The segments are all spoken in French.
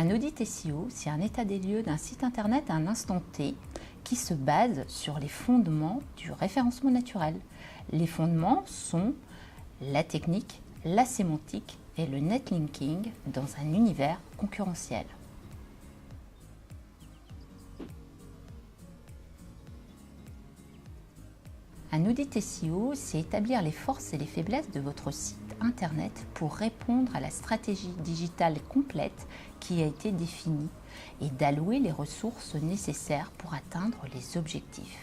Un audit SEO, c'est un état des lieux d'un site internet à un instant T qui se base sur les fondements du référencement naturel. Les fondements sont la technique, la sémantique et le netlinking dans un univers concurrentiel. Un audit SEO, c'est établir les forces et les faiblesses de votre site internet pour répondre à la stratégie digitale complète qui a été définie et d'allouer les ressources nécessaires pour atteindre les objectifs.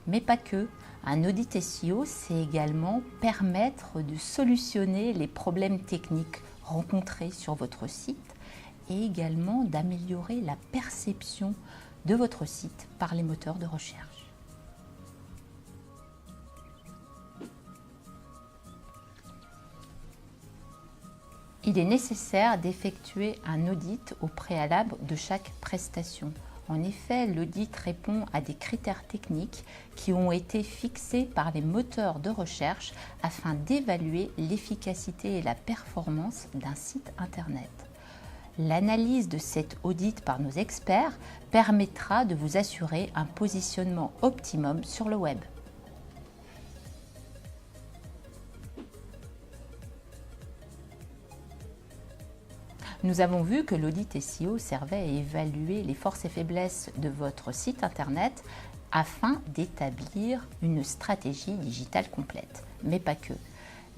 Mais pas que. Un audit SEO, c'est également permettre de solutionner les problèmes techniques rencontrés sur votre site et également d'améliorer la perception de votre site par les moteurs de recherche. Il est nécessaire d'effectuer un audit au préalable de chaque prestation. En effet, l'audit répond à des critères techniques qui ont été fixés par les moteurs de recherche afin d'évaluer l'efficacité et la performance d'un site internet. L'analyse de cet audit par nos experts permettra de vous assurer un positionnement optimum sur le web. Nous avons vu que l'audit SEO servait à évaluer les forces et faiblesses de votre site internet afin d'établir une stratégie digitale complète. Mais pas que.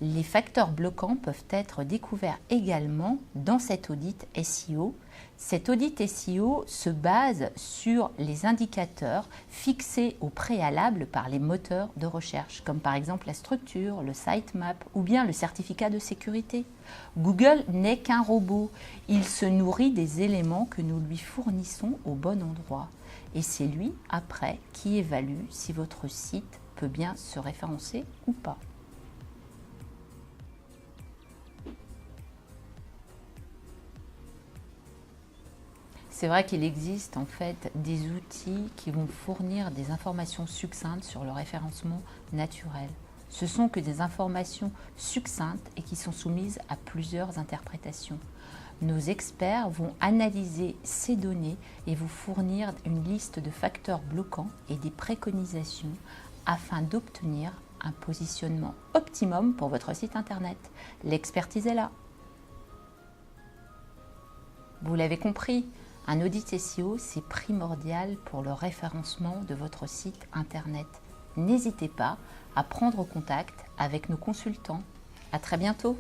Les facteurs bloquants peuvent être découverts également dans cet audit SEO. Cet audit SEO se base sur les indicateurs fixés au préalable par les moteurs de recherche, comme par exemple la structure, le sitemap ou bien le certificat de sécurité. Google n'est qu'un robot. Il se nourrit des éléments que nous lui fournissons au bon endroit. Et c'est lui, après, qui évalue si votre site peut bien se référencer ou pas. C'est vrai qu'il existe en fait des outils qui vont fournir des informations succinctes sur le référencement naturel. Ce sont que des informations succinctes et qui sont soumises à plusieurs interprétations. Nos experts vont analyser ces données et vous fournir une liste de facteurs bloquants et des préconisations afin d'obtenir un positionnement optimum pour votre site internet. L'expertise est là. Vous l'avez compris, un audit SEO, c'est primordial pour le référencement de votre site internet. N'hésitez pas à prendre contact avec nos consultants. À très bientôt.